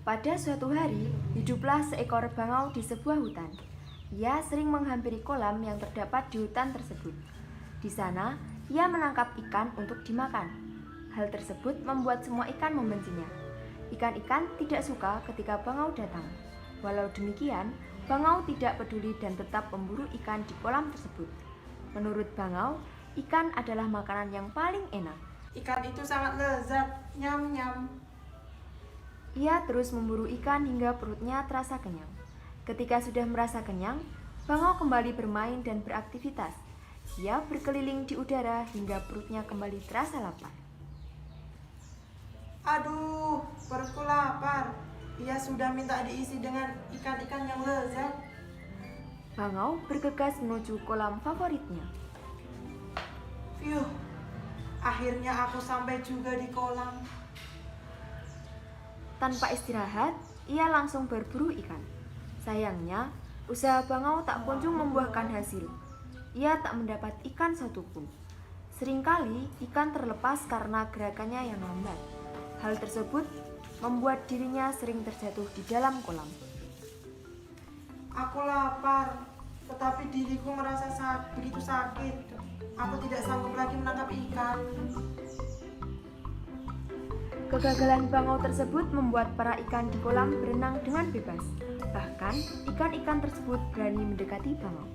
Pada suatu hari, hiduplah seekor bangau di sebuah hutan. Ia sering menghampiri kolam yang terdapat di hutan tersebut. Di sana, ia menangkap ikan untuk dimakan. Hal tersebut membuat semua ikan membencinya. Ikan-ikan tidak suka ketika bangau datang. Walau demikian, bangau tidak peduli dan tetap memburu ikan di kolam tersebut. Menurut bangau, ikan adalah makanan yang paling enak. Ikan itu sangat lezat, nyam-nyam. Ia terus memburu ikan hingga perutnya terasa kenyang. Ketika sudah merasa kenyang, bangau kembali bermain dan beraktivitas. Ia berkeliling di udara hingga perutnya kembali terasa lapar. Aduh, perutku lapar. Ia sudah minta diisi dengan ikan-ikan yang lezat. Bangau bergegas menuju kolam favoritnya. Fiuh, akhirnya aku sampai juga di kolam. Tanpa istirahat, ia langsung berburu ikan. Sayangnya, usaha bangau tak kunjung membuahkan hasil. Ia tak mendapat ikan satupun. Seringkali ikan terlepas karena gerakannya yang lambat. Hal tersebut membuat dirinya sering terjatuh di dalam kolam. Aku lapar, tetapi diriku merasa begitu sakit. Aku tidak sanggup lagi menangkap ikan. Kegagalan bangau tersebut membuat para ikan di kolam berenang dengan bebas. Bahkan, ikan-ikan tersebut berani mendekati bangau.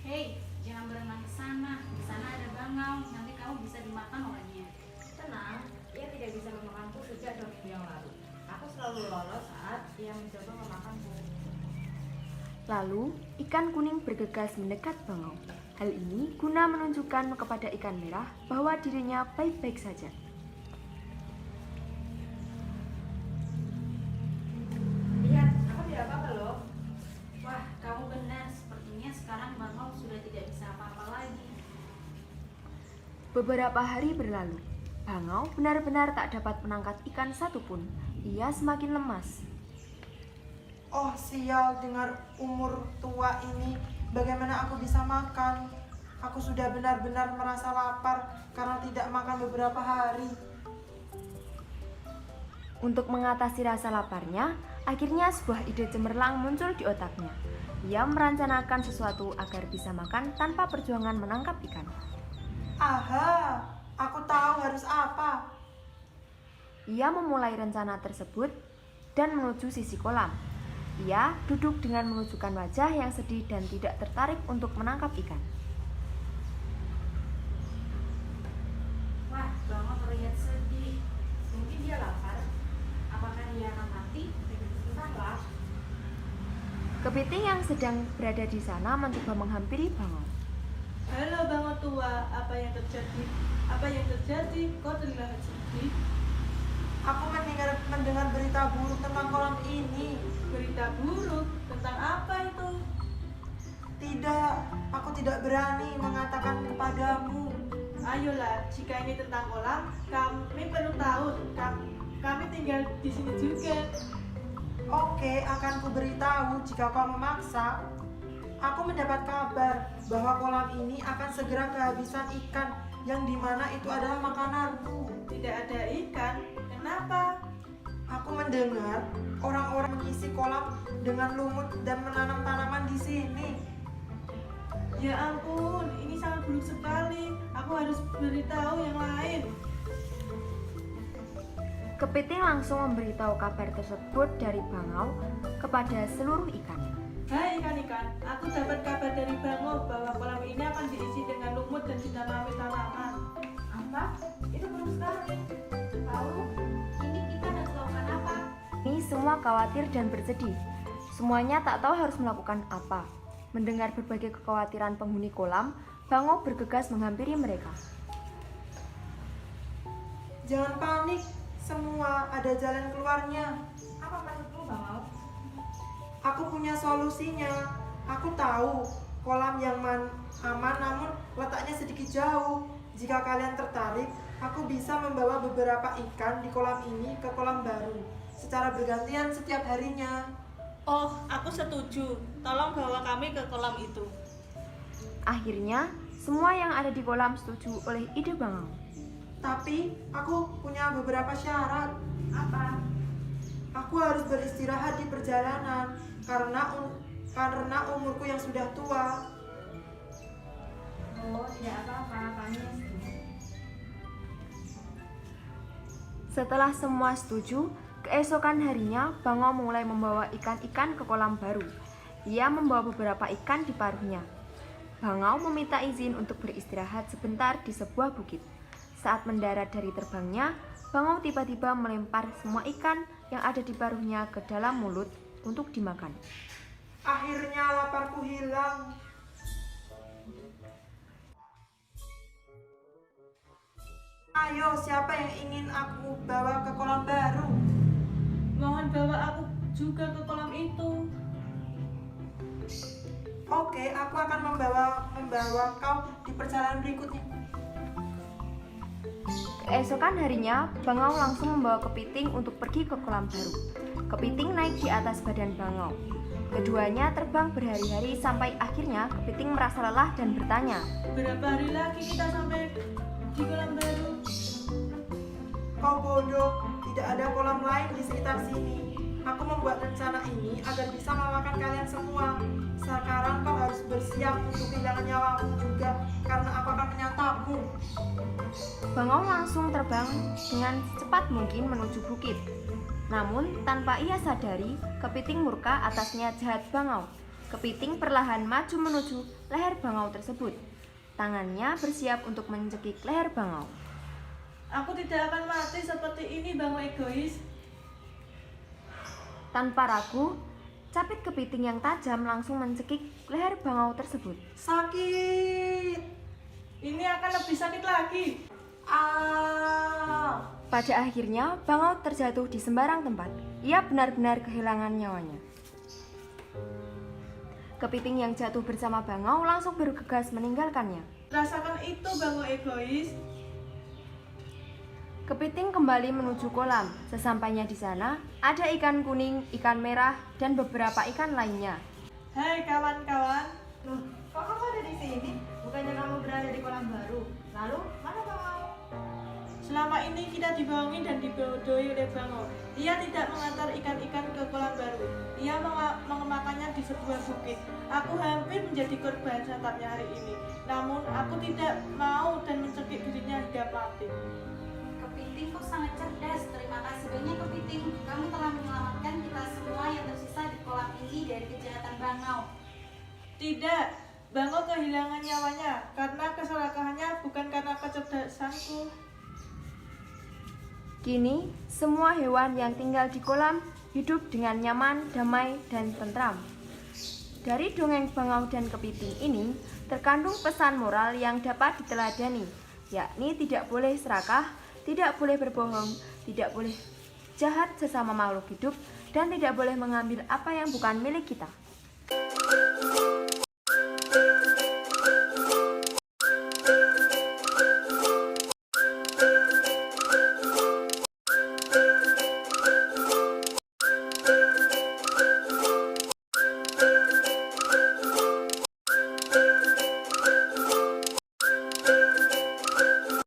Hei, jangan berenang ke sana. Di sana ada bangau. Nanti kamu bisa dimakan olehnya. Tenang, ia tidak bisa memakanku sejak 2 minggu yang lalu. Aku selalu lolos saat ia mencoba memakanku. Lalu, ikan kuning bergegas mendekat bangau. Hal ini guna menunjukkan kepada ikan merah bahwa dirinya baik-baik saja. Lihat, aku tidak apa-apa loh. Wah, kamu benar. Sepertinya sekarang bangau sudah tidak bisa apa-apa lagi. Beberapa hari berlalu. Bangau benar-benar tak dapat menangkap ikan satupun. Ia semakin lemas. Oh sial, dengar umur tua ini, bagaimana aku bisa makan? Aku sudah benar-benar merasa lapar karena tidak makan beberapa hari. Untuk mengatasi rasa laparnya, akhirnya sebuah ide cemerlang muncul di otaknya. Ia merencanakan sesuatu agar bisa makan tanpa perjuangan menangkap ikan. Aha, aku tahu harus apa. Ia memulai rencana tersebut dan menuju sisi kolam. Ia duduk dengan menunjukkan wajah yang sedih dan tidak tertarik untuk menangkap ikan. Wah, bangau terlihat sedih. Mungkin dia lapar. Apakah dia akan mati? Entahlah. Kepiting yang sedang berada di sana mencoba menghampiri bangau. Halo bangau tua, apa yang terjadi? Apa yang terjadi? Kau terlihat sedih. Aku mendengar berita buruk tentang kolam ini. Berita buruk tentang apa itu? Tidak, aku tidak berani mengatakan kepadamu. Ayolah, jika ini tentang kolam, kami perlu tahu. Kami tinggal di sini juga. Oke, akan kuberitahu jika kau memaksa. Aku mendapat kabar bahwa kolam ini akan segera kehabisan ikan, yang dimana itu adalah makananku. Tidak ada ikan. Kenapa? Aku mendengar orang-orang mengisi kolam dengan lumut dan menanam tanaman di sini. Ya ampun, ini sangat buruk sekali. Aku harus beritahu yang lain. Kepiting langsung memberitahu kabar tersebut dari bangau kepada seluruh ikan. Hai ikan-ikan, aku dapat kabar dari bangau bahwa kolam ini akan diisi dengan lumut dan ditanami tanaman. Apa? Itu buruk sekali. Lalu, ini kita harus lakukan apa? Ini semua khawatir dan bersedih. Semuanya tak tahu harus melakukan apa. Mendengar berbagai kekhawatiran penghuni kolam, bangau bergegas menghampiri mereka. Jangan panik, semua ada jalan keluarnya. Apa maksudmu, bangau? Aku punya solusinya. Aku tahu kolam yang aman namun letaknya sedikit jauh. Jika kalian tertarik, aku bisa membawa beberapa ikan di kolam ini ke kolam baru secara bergantian setiap harinya. Oh, aku setuju. Tolong bawa kami ke kolam itu. Akhirnya, semua yang ada di kolam setuju oleh ide bangau. Tapi aku punya beberapa syarat. Apa? Aku harus beristirahat di perjalanan karena umurku yang sudah tua. Oh, tidak apa-apa, kami setuju. Setelah semua setuju, keesokan harinya Bangau mulai membawa ikan-ikan ke kolam baru. Ia membawa beberapa ikan di paruhnya. Bangau meminta izin untuk beristirahat sebentar di sebuah bukit. Saat mendarat dari terbangnya, Bangau tiba-tiba melempar semua ikan yang ada di paruhnya ke dalam mulut untuk dimakan. Akhirnya laparku hilang. Ayo, siapa yang ingin aku bawa ke kolam baru? Mohon bawa aku juga ke kolam itu. Oke, aku akan membawa kau di perjalanan berikutnya. Keesokan harinya, Bangau langsung membawa Kepiting untuk pergi ke kolam baru. Kepiting naik di atas badan Bangau. Keduanya terbang berhari-hari sampai akhirnya Kepiting merasa lelah dan bertanya, Berapa hari lagi kita sampai di kolam baru? Kau bodoh, tidak ada kolam lain di sekitar sini. Aku membuat rencana ini agar bisa memakan kalian semua. Sekarang kau harus bersiap untuk kehilangan nyawamu juga, karena aku akan menyantapmu. Bangau langsung terbang dengan secepat mungkin menuju bukit. Namun, tanpa ia sadari, Kepiting murka atasnya jahat Bangau. Kepiting perlahan maju menuju leher Bangau tersebut. Tangannya bersiap untuk mencekik leher Bangau. Aku tidak akan mati seperti ini, Bangau egois. Tanpa ragu, capit Kepiting yang tajam langsung mencekik leher Bangau tersebut. Sakit! Ini akan lebih sakit lagi. Ah! Pada akhirnya, Bangau terjatuh di sembarang tempat. Ia benar-benar kehilangan nyawanya. Kepiting yang jatuh bersama Bangau langsung bergegas meninggalkannya. Rasakan itu, Bangau egois. Kepiting kembali menuju kolam. Sesampainya di sana, ada ikan kuning, ikan merah, dan beberapa ikan lainnya. Hai kawan-kawan. Loh, kok kamu ada di sini? Bukannya kamu berada di kolam baru? Lalu, mana Bangau? Selama ini kita dibohongi dan dibodohi oleh Bangau. Ia tidak mengantar ikan-ikan ke kolam baru. Ia mengemakannya di sebuah bukit. Aku hampir menjadi korban santapnya hari ini. Namun aku tidak mau dan mencekik dirinya hingga mati. Kepitingku sangat cerdas. Terima kasih banyak Kepiting. Kamu telah menyelamatkan kita semua yang tersisa di kolam ini dari kejahatan Bangau. Tidak, Bangau kehilangan nyawanya karena keserakahannya, bukan karena kecerdasanku. Kini, semua hewan yang tinggal di kolam hidup dengan nyaman, damai, dan tentram. Dari dongeng Bangau dan Kepiting ini, terkandung pesan moral yang dapat diteladani, yakni tidak boleh serakah, tidak boleh berbohong, tidak boleh jahat sesama makhluk hidup, dan tidak boleh mengambil apa yang bukan milik kita.